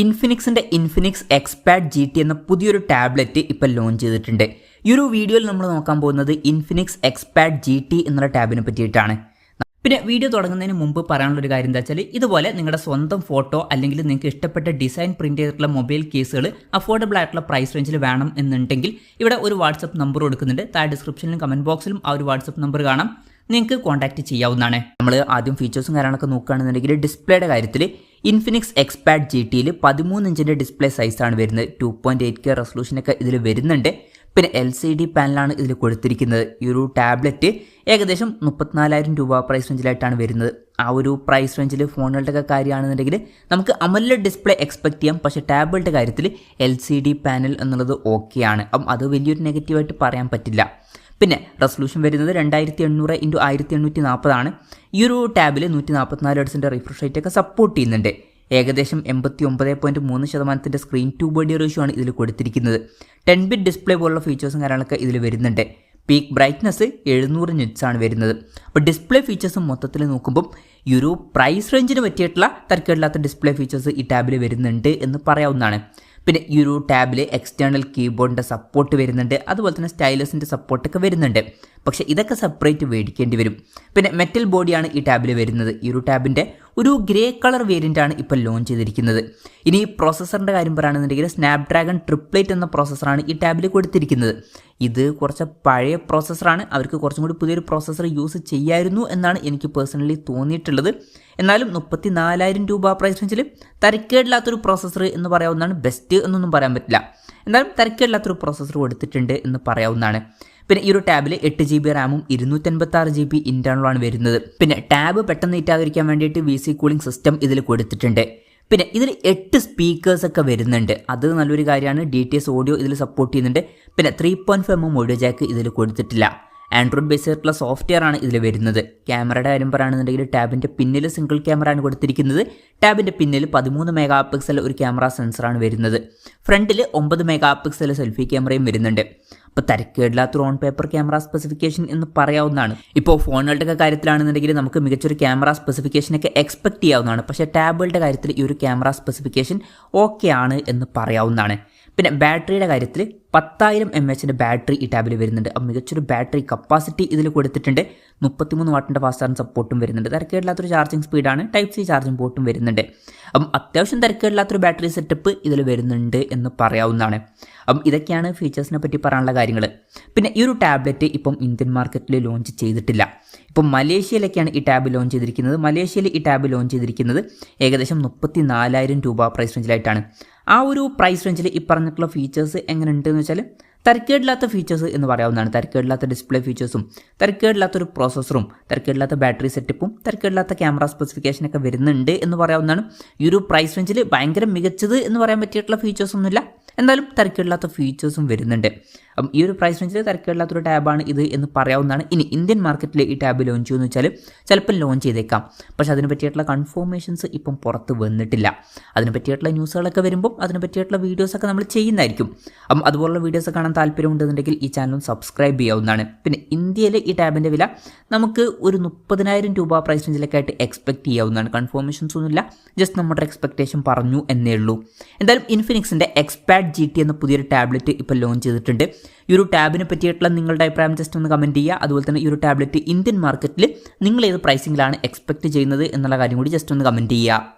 ഇൻഫിനിക്സിൻ്റെ Infinix എക്സ്പാഡ് GT എന്ന പുതിയൊരു tablet ഇപ്പോൾ ലോഞ്ച് ചെയ്തിട്ടുണ്ട്. ഈ ഒരു വീഡിയോയിൽ നമ്മൾ നോക്കാൻ പോകുന്നത് ഇൻഫിനിക്സ് എക്സ്പാഡ് GT എന്നുള്ള ടാബിനെ പറ്റിയിട്ടാണ്. പിന്നെ വീഡിയോ തുടങ്ങുന്നതിന് മുമ്പ് പറയാനുള്ളൊരു കാര്യം എന്താ വെച്ചാൽ, ഇതുപോലെ നിങ്ങളുടെ സ്വന്തം ഫോട്ടോ അല്ലെങ്കിൽ നിങ്ങൾക്ക് ഇഷ്ടപ്പെട്ട ഡിസൈൻ പ്രിന്റ് ചെയ്തിട്ടുള്ള മൊബൈൽ കേസുകൾ അഫോർഡബിൾ ആയിട്ടുള്ള പ്രൈസ് റേഞ്ചിൽ വേണം എന്നുണ്ടെങ്കിൽ ഇവിടെ ഒരു വാട്സപ്പ് നമ്പർ കൊടുക്കുന്നുണ്ട്. താഴെ ഡിസ്ക്രിപ്ഷനിലും കമന്റ് ബോക്സിലും ആ ഒരു വാട്സപ്പ് നമ്പർ കാണാം, നിങ്ങൾക്ക് കോൺടാക്ട് ചെയ്യാവുന്നതാണ്. നമ്മൾ ആദ്യം ഫീച്ചേഴ്സും കാര്യങ്ങളൊക്കെ നോക്കുകയാണെന്നുണ്ടെങ്കിൽ ഡിസ്പ്ലേയുടെ കാര്യത്തിൽ ഇൻഫിനിക്സ് എക്സ്പാഡ് GTയിൽ 13 ഇഞ്ചിൻ്റെ ഡിസ്പ്ലേ സൈസാണ് വരുന്നത്. 2.8K റെസൊല്യൂഷനൊക്കെ ഇതിൽ വരുന്നുണ്ട്. പിന്നെ LCD പാനലാണ് ഇതിൽ കൊടുത്തിരിക്കുന്നത്. ഈ ഒരു ടാബ്ലറ്റ് ഏകദേശം 34,000 രൂപ പ്രൈസ് റേഞ്ചിലായിട്ടാണ് വരുന്നത്. ആ ഒരു പ്രൈസ് റേഞ്ചിൽ ഫോണുകളുടെ കാര്യമാണെന്നുണ്ടെങ്കിൽ നമുക്ക് AMOLED ഡിസ്പ്ലേ എക്സ്പെക്ട് ചെയ്യാം. പക്ഷേ ടാബ്ലറ്റ് കാര്യത്തിൽ LCD പാനൽ എന്നുള്ളത് ഓക്കെയാണ്. അപ്പം അത് വലിയൊരു നെഗറ്റീവായിട്ട് പറയാൻ പറ്റില്ല. പിന്നെ റെസൊല്യൂഷൻ വരുന്നത് 2800x1840 ആണ്. ഈ ഒരു ടാബിൽ 144 ഹെർട്സിൻ്റെ റിഫ്രഷ് റേറ്റ് ഒക്കെ സപ്പോർട്ട് ചെയ്യുന്നുണ്ട്. ഏകദേശം 89.3% സ്ക്രീൻ ടു ബോഡി റേഷ്യോ ആണ് ഇതിൽ കൊടുത്തിരിക്കുന്നത്. 10-bit ഡിസ്പ്ലേ പോലുള്ള ഫീച്ചേഴ്സും കാര്യങ്ങളൊക്കെ ഇതിൽ വരുന്നുണ്ട്. പീക്ക് ബ്രൈറ്റ്നസ് 700 nits ആണ് വരുന്നത്. അപ്പോൾ ഡിസ്പ്ലേ ഫീച്ചേഴ്സും മൊത്തത്തിൽ നോക്കുമ്പം ഈ ഒരു പ്രൈസ് റേഞ്ചിന് പറ്റിയിട്ടുള്ള തരക്കേടില്ലാത്ത ഡിസ്പ്ലേ ഫീച്ചേഴ്സ് ഈ ടാബിൽ വരുന്നുണ്ട് എന്ന് പറയാവുന്നതാണ്. പിന്നെ ഈ ഒരു ടാബിൽ എക്സ്റ്റേണൽ കീബോർഡിൻ്റെ സപ്പോർട്ട് വരുന്നുണ്ട്, അതുപോലെ തന്നെ സ്റ്റൈലസിൻ്റെ സപ്പോർട്ടൊക്കെ വരുന്നുണ്ട്. പക്ഷേ ഇതൊക്കെ സെപ്പറേറ്റ് മേടിക്കേണ്ടി വരും. പിന്നെ മെറ്റൽ ബോഡിയാണ് ഈ ടാബിൽ വരുന്നത്. ഈ ഒരു ടാബിൻ്റെ ഒരു ഗ്രേ കളർ വേരിയൻ്റ് ആണ് ഇപ്പോൾ ലോഞ്ച് ചെയ്തിരിക്കുന്നത്. ഇനി പ്രോസസ്സറിൻ്റെ കാര്യം പറയുകയാണെന്നുണ്ടെങ്കിൽ സ്നാപ്ഡ്രാഗൺ 888 എന്ന പ്രോസസ്സറാണ് ഈ ടാബിൽ കൊടുത്തിരിക്കുന്നത്. ഇത് കുറച്ച് പഴയ പ്രോസസ്സറാണ്. അവർക്ക് കുറച്ചും കൂടി പുതിയൊരു പ്രോസസ്സർ യൂസ് ചെയ്യായിരുന്നു എന്നാണ് എനിക്ക് പേഴ്സണലി തോന്നിയിട്ടുള്ളത്. എന്നാലും 34,000 രൂപ പ്രൈസ് റേഞ്ചിൽ തരക്കേടില്ലാത്തൊരു പ്രോസസ്സർ എന്ന് പറയാവുന്നതാണ്. ബെസ്റ്റ് എന്നൊന്നും പറയാൻ പറ്റില്ല, എന്നാലും തരക്കേടില്ലാത്തൊരു പ്രോസസ്സർ കൊടുത്തിട്ടുണ്ട് എന്ന് പറയാവുന്നതാണ്. പിന്നെ ഈ ഒരു ടാബിൽ 8GB റാമും 256GB ഇൻറ്റേർണലാണ് വരുന്നത്. പിന്നെ ടാബ് പെട്ടെന്ന് ഹീറ്റാതിരിക്കാൻ വേണ്ടിയിട്ട് VC കൂളിംഗ് സിസ്റ്റം ഇതിൽ കൊടുത്തിട്ടുണ്ട്. പിന്നെ ഇതിൽ 8 സ്പീക്കേഴ്സൊക്കെ വരുന്നുണ്ട്, അത് നല്ലൊരു കാര്യമാണ്. DTS ഓഡിയോ ഇതിൽ സപ്പോർട്ട് ചെയ്യുന്നുണ്ട്. പിന്നെ 3.5mm ഓഡിയോ ജാക്ക് ഇതിൽ കൊടുത്തിട്ടില്ല. ആൻഡ്രോയിഡ് ബേസ് ആയിട്ടുള്ള സോഫ്റ്റ്വെയർ ആണ് ഇതിൽ വരുന്നത്. ക്യാമറയുടെ കാര്യം പറയുകയാണെന്നുണ്ടെങ്കിൽ ടാബിൻ്റെ പിന്നിൽ സിംഗിൾ ക്യാമറ ആണ് കൊടുത്തിരിക്കുന്നത്. ടാബിൻ്റെ പിന്നിൽ 13 MP ഒരു ക്യാമറ സെൻസറാണ് വരുന്നത്. ഫ്രണ്ടിൽ 9 MP സെൽഫി ക്യാമറയും വരുന്നുണ്ട്. അപ്പോൾ തരക്കേടില്ലാത്തൊരു ഓൺ പേപ്പർ ക്യാമറ സ്പെസിഫിക്കേഷൻ എന്ന് പറയാവുന്നതാണ്. ഇപ്പോൾ ഫോണുകളുടെ കാര്യത്തിലാണെന്നുണ്ടെങ്കിൽ നമുക്ക് മികച്ചൊരു ക്യാമറ സ്പെസിഫിക്കേഷനൊക്കെ എക്സ്പെക്ട് ചെയ്യാവുന്നതാണ്. പക്ഷേ ടാബുകളുടെ കാര്യത്തിൽ ഈ ഒരു ക്യാമറ സ്പെസിഫിക്കേഷൻ ഓക്കെ ആണ് എന്ന് പറയാവുന്നതാണ്. പിന്നെ ബാറ്ററിയുടെ കാര്യത്തിൽ 10,000 mAh ബാറ്ററി ഈ ടാബിൽ വരുന്നുണ്ട്. അപ്പം മികച്ചൊരു ബാറ്ററി കപ്പാസിറ്റി ഇതിൽ കൊടുത്തിട്ടുണ്ട്. 33 വാട്ടിൻ്റെ ഫാസ്റ്റ് ചാർജിങ് സപ്പോർട്ടും വരുന്നുണ്ട്. തിരക്കേടില്ലാത്തൊരു ചാർജിങ് സ്പീഡാണ്. Type-C ചാർജിങ് പോർട്ടും വരുന്നുണ്ട്. അപ്പം അത്യാവശ്യം തിരക്കേടില്ലാത്തൊരു ബാറ്ററി സെറ്റപ്പ് ഇതിൽ വരുന്നുണ്ട് എന്ന് പറയാവുന്നതാണ്. അപ്പം ഇതൊക്കെയാണ് ഫീച്ചേഴ്സിനെ പറ്റി പറയാനുള്ള കാര്യങ്ങൾ. പിന്നെ ഈ ഒരു ടാബ്ലറ്റ് ഇപ്പം ഇന്ത്യൻ മാർക്കറ്റിൽ ലോഞ്ച് ചെയ്തിട്ടില്ല. ഇപ്പം മലേഷ്യയിലൊക്കെയാണ് ഈ ടാബ് ലോഞ്ച് ചെയ്തിരിക്കുന്നത്. മലേഷ്യയിൽ ഈ ടാബ് ലോഞ്ച് ചെയ്തിരിക്കുന്നത് ഏകദേശം 34,000 രൂപ പ്രൈസ് റേഞ്ചിലായിട്ടാണ്. ആ ഒരു പ്രൈസ് റേഞ്ചിൽ ഈ പറഞ്ഞിട്ടുള്ള ഫീച്ചേഴ്സ് എങ്ങനെ ഉണ്ടെന്ന് വെച്ചാൽ തരക്കേടില്ലാത്ത ഫീച്ചേഴ്സ് എന്ന് പറയാവുന്നതാണ്. തരക്കേടില്ലാത്ത ഡിസ്പ്ലേ ഫീച്ചേഴ്സും തരക്കേടില്ലാത്തൊരു പ്രോസസ്സറും തരക്കേടില്ലാത്ത ബാറ്ററി സെറ്റപ്പും തരക്കേടില്ലാത്ത ക്യാമറ സ്പെസിഫിക്കേഷനൊക്കെ വരുന്നുണ്ട് എന്ന് പറയാവുന്നതാണ്. ഈ ഒരു പ്രൈസ് റേഞ്ചിൽ ഭയങ്കര മികച്ചത് എന്ന് പറയാൻ പറ്റിയിട്ടുള്ള ഫീച്ചേഴ്സൊന്നുമില്ല, എന്നാലും തരക്കേടില്ലാത്ത ഫീച്ചേഴ്സും വരുന്നുണ്ട്. അപ്പം ഈ ഒരു പ്രൈസ് റേഞ്ചിൽ തരക്കേടില്ലാത്തൊരു ടാബാണ് ഇത് എന്ന് പറയാവുന്നതാണ്. ഇനി ഇന്ത്യൻ മാർക്കറ്റിൽ ഈ ടാബ് ലോഞ്ച് ചെയ്യുമെന്ന് വെച്ചാൽ ചിലപ്പോൾ ലോഞ്ച് ചെയ്തേക്കാം. പക്ഷേ അതിനെ പറ്റിയിട്ടുള്ള കൺഫർമേഷൻസ് ഇപ്പം പുറത്ത് വന്നിട്ടില്ല. അതിനെ പറ്റിയിട്ടുള്ള ന്യൂസുകളൊക്കെ വരുമ്പോൾ അതിനെ പറ്റിയിട്ടുള്ള വീഡിയോസൊക്കെ നമ്മൾ ചെയ്യുന്നതായിരിക്കും. അപ്പം അതുപോലുള്ള വീഡിയോസ് കാണാൻ താല്പര്യമുണ്ടെന്നുണ്ടെങ്കിൽ ഈ ചാനൽ സബ്സ്ക്രൈബ് ചെയ്യാവുന്നതാണ്. പിന്നെ ഇന്ത്യയിൽ ഈ ടാബിൻ്റെ വില നമുക്ക് ഒരു 30,000 രൂപ പ്രൈസ് റേഞ്ചിലൊക്കെ ആയിട്ട് എക്സ്പെക്ട് ചെയ്യാവുന്നതാണ്. കൺഫർമേഷൻസ് ഒന്നുമില്ല, ജസ്റ്റ് നമ്മുടെ എക്സ്പെക്ടേഷൻ പറഞ്ഞു എന്നേ ഉള്ളൂ. എന്തായാലും ഇൻഫിനിക്സിൻ്റെ എക്സ്പാഡ് GT എന്ന പുതിയൊരു ടാബ്ലറ്റ് ഇപ്പോൾ ലോഞ്ച് ചെയ്തിട്ടുണ്ട്. ഈ ഒരു ടാബിനെ പറ്റിയിട്ടുള്ള നിങ്ങളുടെ അഭിപ്രായം ജസ്റ്റ് ഒന്ന് കമൻറ്റ് ചെയ്യുക. അതുപോലെ തന്നെ ഈ ഒരു ടാബ്ലറ്റ് ഇന്ത്യൻ മാർക്കറ്റിൽ നിങ്ങൾ ഏത് പ്രൈസിങ്ങിലാണ് എക്സ്പെക്ട് ചെയ്യുന്നത് എന്നുള്ള കാര്യം കൂടി ജസ്റ്റ് ഒന്ന് കമൻറ്റ് ചെയ്യുക.